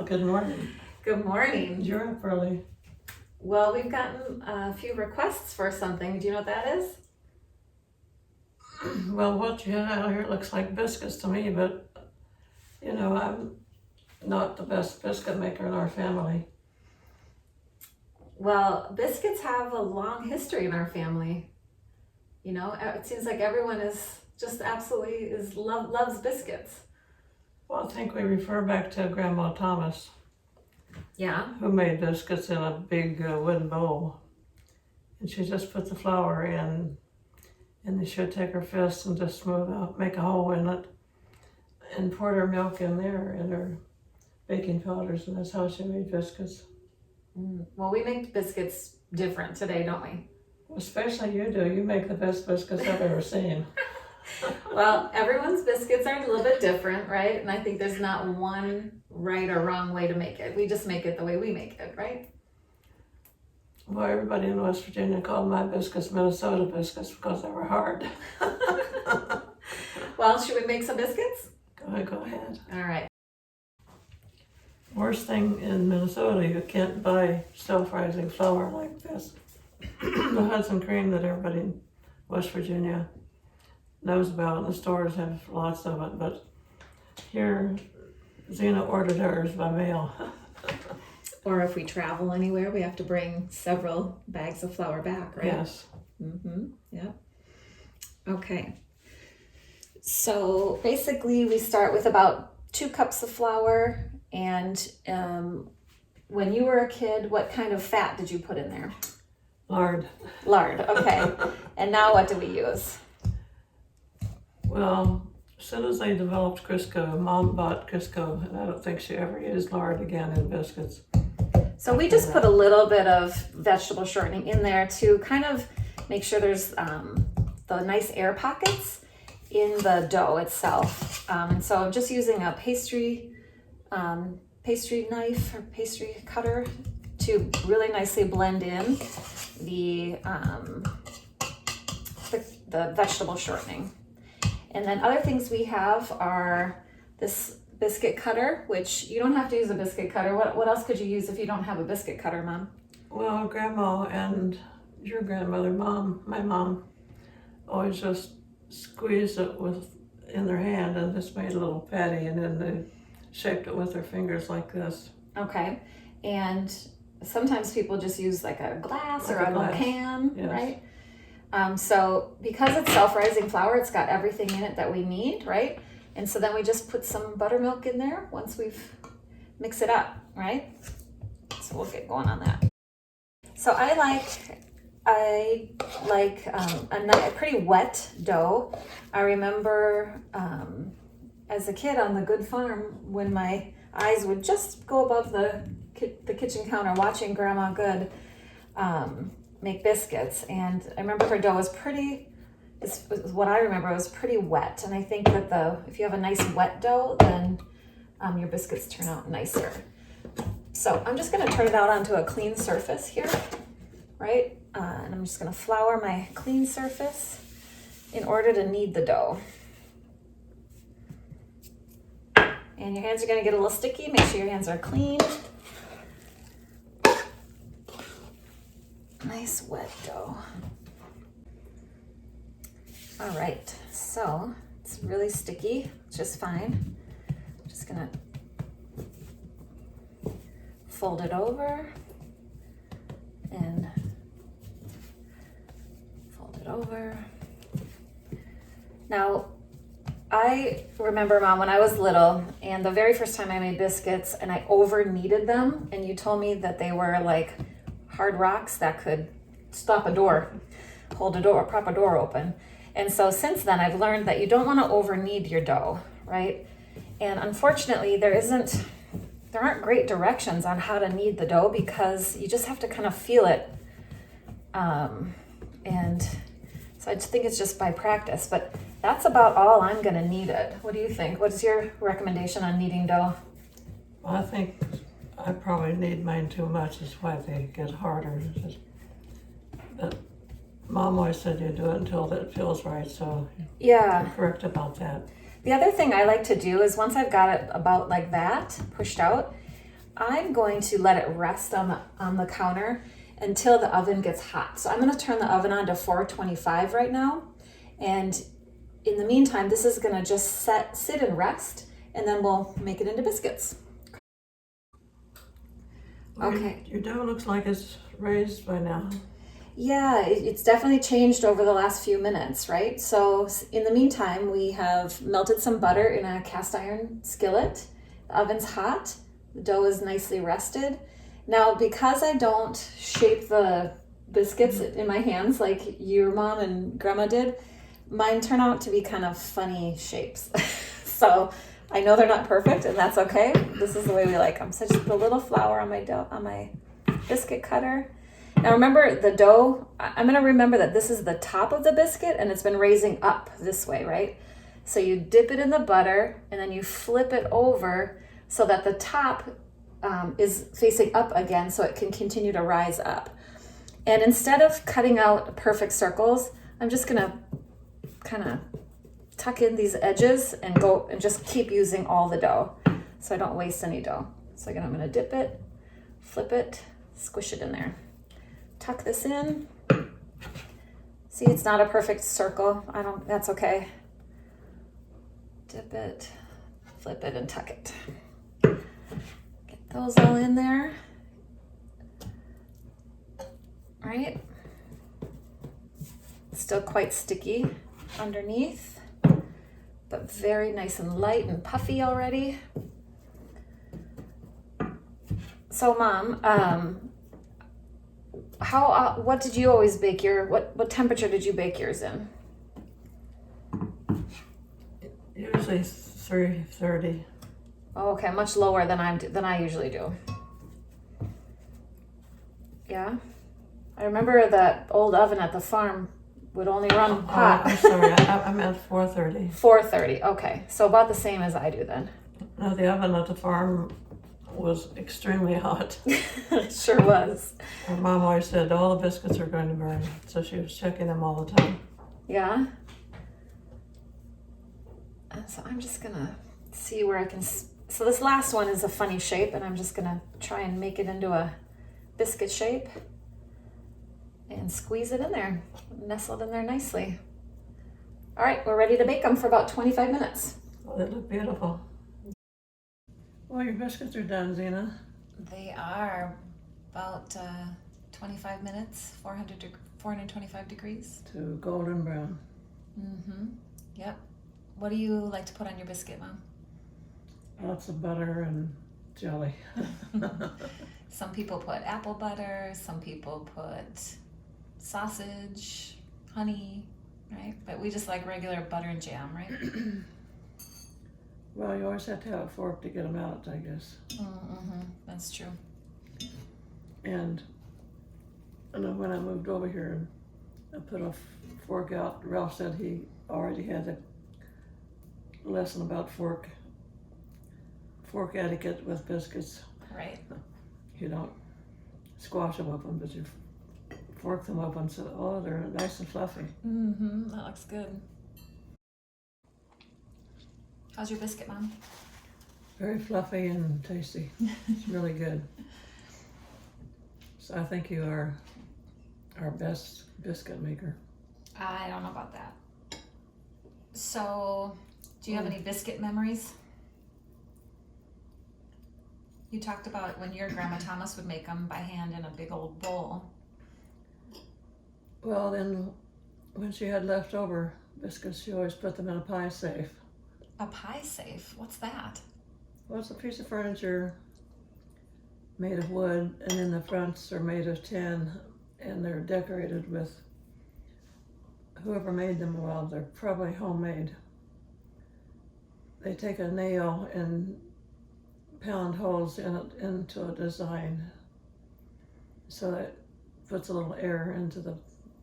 good morning. Good morning. You're up early. Well, we've gotten a few requests for something. Do you know what that is? Well, what you have out here looks like biscuits to me, but you know, I'm not the best biscuit maker in our family. Well, biscuits have a long history in our family. You know, it seems like everyone is just absolutely loves biscuits. Well, I think we refer back to Grandma Thomas, Yeah. who made biscuits in a big wooden bowl. And she just put the flour in, and then she would take her fist and just smooth out, make a hole in it, and poured her milk in there and her baking powders, and that's how she made biscuits. Well, we make biscuits different today, don't we? Especially you do. You make the best biscuits I've ever seen. Well, everyone's biscuits are a little bit different, right? And I think there's not one right or wrong way to make it. We just make it the way we make it, right? Well, everybody in West Virginia called my biscuits Minnesota biscuits because they were hard. Well, should we make some biscuits? Go ahead. All right. Worst thing in Minnesota, you can't buy self-rising flour like this. The Hudson cream that everybody in West Virginia knows about, and the stores have lots of it, but here, Zena ordered hers by mail. Or if we travel anywhere, we have to bring several bags of flour back, right? Yes. Mm-hmm. Yeah. Okay. So basically, we start with about 2 cups of flour. And when you were a kid, what kind of fat did you put in there? Lard. Lard. Okay. And now what do we use? Well, as soon as they developed Crisco, Mom bought Crisco, and I don't think she ever used lard again in biscuits. So we just put a little bit of vegetable shortening in there to kind of make sure there's the nice air pockets in the dough itself. And so I'm just using a pastry knife or pastry cutter to really nicely blend in the vegetable shortening. And then other things we have are this biscuit cutter, which you don't have to use a biscuit cutter. What else could you use if you don't have a biscuit cutter, Mom? Well, Grandma and your grandmother, my mom, always just squeezed it in their hand and just made a little patty, and then they shaped it with their fingers like this. Okay. And sometimes people just use like a glass or a pan, yes. Right? So because it's self-rising flour, it's got everything in it that we need, right? And so then we just put some buttermilk in there once we've mixed it up, right? So we'll get going on that. So I like a pretty wet dough. I remember as a kid on the good farm when my eyes would just go above the kitchen counter watching Grandma Good make biscuits, and I remember her dough was pretty. This was what I remember. It was pretty wet, and I think that if you have a nice wet dough, then your biscuits turn out nicer. So I'm just going to turn it out onto a clean surface here, right? And I'm just going to flour my clean surface in order to knead the dough. And your hands are going to get a little sticky. Make sure your hands are clean. Nice wet dough. All right, so it's really sticky, which is fine. I'm just gonna fold it over and fold it over. Now, I remember, Mom, when I was little, and the very first time I made biscuits, and I over kneaded them, and you told me that they were like hard rocks that could stop a door, hold a door, prop a door open. And so since then, I've learned that you don't want to over knead your dough, right? And unfortunately, there aren't great directions on how to knead the dough because you just have to kind of feel it. And so I just think it's just by practice, but that's about all I'm going to knead it. What do you think? What is your recommendation on kneading dough? Well, I think I probably knead mine too much. That's why they get harder. But Mom always said you do it until it feels right, so yeah, you're correct about that. The other thing I like to do is once I've got it about like that, pushed out, I'm going to let it rest on the counter until the oven gets hot. So I'm going to turn the oven on to 425 right now. And in the meantime, this is going to just sit and rest, and then we'll make it into biscuits. Okay. Your dough looks like it's raised by now. Yeah, it's definitely changed over the last few minutes, right? So in the meantime, we have melted some butter in a cast iron skillet. The oven's hot. The dough is nicely rested. Now, because I don't shape the biscuits in my hands like your mom and grandma did, mine turn out to be kind of funny shapes. So I know they're not perfect, and that's okay. This is the way we like them. So just a little flour on my biscuit cutter. Now remember the dough, I'm going to remember that this is the top of the biscuit and it's been raising up this way, right? So you dip it in the butter and then you flip it over so that the top is facing up again so it can continue to rise up. And instead of cutting out perfect circles, I'm just going to kind of tuck in these edges and go and just keep using all the dough so I don't waste any dough. So again, I'm going to dip it, flip it, squish it in there. Tuck this in. See, it's not a perfect circle. That's okay. Dip it, flip it, and tuck it. Get those all in there. All right. Still quite sticky underneath, but very nice and light and puffy already. So Mom, what did you always bake what temperature did you bake yours in? Usually 330. Oh, okay, much lower than I usually do. Yeah, I remember that old oven at the farm would only run hot. I'm sorry, I meant 430. 430. Okay, so about the same as I do then. No, the oven at the farm was extremely hot. It sure was. Her mom always said all the biscuits are going to burn, so she was checking them all the time. Yeah. And so I'm just gonna see where I can. So this last one is a funny shape, and I'm just gonna try and make it into a biscuit shape and squeeze it in there, nestled in there nicely. All right, we're ready to bake them for about 25 minutes. Well, they look beautiful. Well, your biscuits are done, Zena. They are about 25 minutes, 425 degrees. To golden brown. Mm-hmm. Yep. What do you like to put on your biscuit, Mom? Lots of butter and jelly. Some people put apple butter, some people put sausage, honey, right? But we just like regular butter and jam, right? Well, you always have to have a fork to get them out, I guess. Mm-hmm. That's true. And I know when I moved over here, I put a fork out. Ralph said he already had a lesson about fork etiquette with biscuits. Right. You don't squash them open, but you fork them open so, oh, they're nice and fluffy. Mm-hmm. That looks good. How's your biscuit, Mom? Very fluffy and tasty. It's really good. So I think you are our best biscuit maker. I don't know about that. So, do you have any biscuit memories? You talked about when your Grandma Thomas would make them by hand in a big old bowl. Well, then when she had leftover biscuits, she always put them in a pie safe. A pie safe? What's that? Well, it's a piece of furniture made of wood, and then the fronts are made of tin, and they're decorated with whoever made them. Well, they're probably homemade. They take a nail and pound holes in it into a design, so that puts a little air into the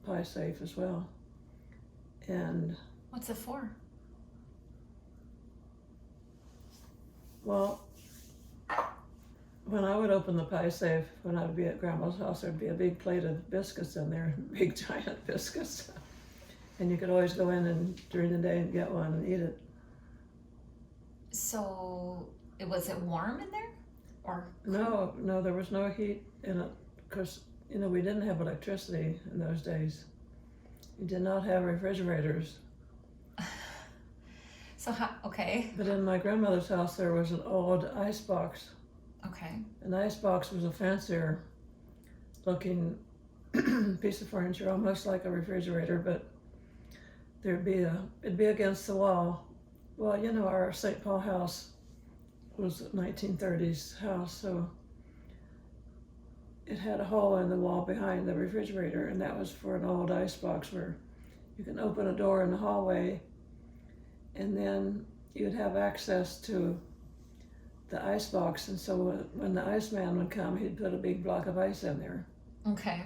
pie safe as well. And what's it for? Well, when I would open the pie safe, when I would be at Grandma's house, there'd be a big plate of biscuits in there, big giant biscuits. And you could always go in and during the day and get one and eat it. So, was it warm in there? or No, there was no heat in it because, we didn't have electricity in those days. We did not have refrigerators. So okay. But in my grandmother's house, there was an old ice box. Okay. An ice box was a fancier looking piece of furniture, almost like a refrigerator, but it'd be against the wall. Well, our St. Paul house was a 1930s house, so it had a hole in the wall behind the refrigerator, and that was for an old ice box where you can open a door in the hallway, and then you'd have access to the ice box, and so when the iceman would come, he'd put a big block of ice in there. Okay.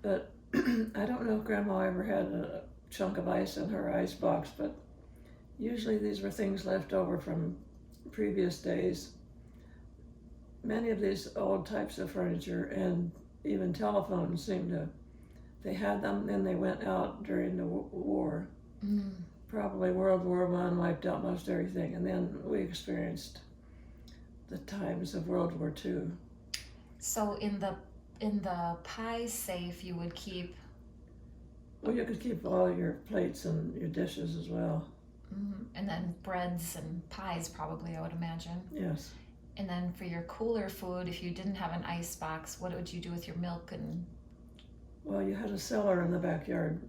But I don't know if Grandma ever had a chunk of ice in her ice box, but usually these were things left over from previous days. Many of these old types of furniture and even telephones they had them, then they went out during the war. Mm. Probably World War I wiped out most everything, and then we experienced the times of World War II. So in the pie safe, you would keep. Well, you could keep all your plates and your dishes as well. And then breads and pies, probably, I would imagine. Yes. And then for your cooler food, if you didn't have an ice box, what would you do with your milk and? Well, you had a cellar in the backyard.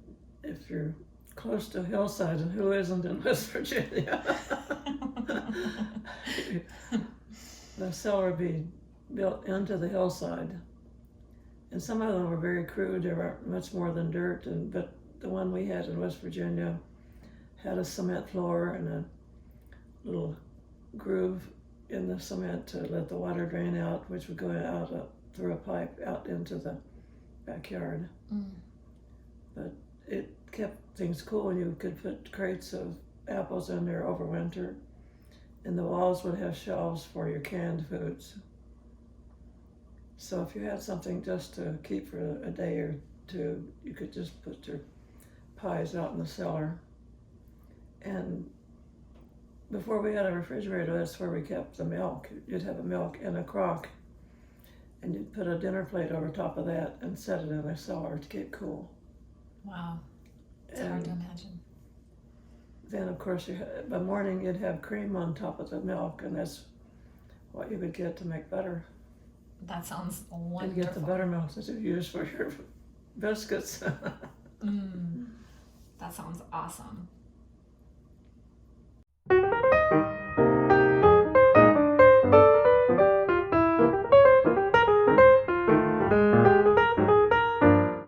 If you're close to a hillside, and who isn't in West Virginia? The cellar would be built into the hillside. And some of them were very crude. They weren't much more than dirt. But the one we had in West Virginia had a cement floor and a little groove in the cement to let the water drain out, which would go out through a pipe out into the backyard. But it kept things cool, and you could put crates of apples in there over winter, and the walls would have shelves for your canned foods. So if you had something just to keep for a day or two, you could just put your pies out in the cellar. And before we had a refrigerator, that's where we kept the milk. You'd have a milk in a crock, and you'd put a dinner plate over top of that and set it in the cellar to keep cool. Wow, it's hard to imagine. Then, of course, by morning you'd have cream on top of the milk, and that's what you would get to make butter. That sounds wonderful. And get the buttermilk that you use for your biscuits. That sounds awesome.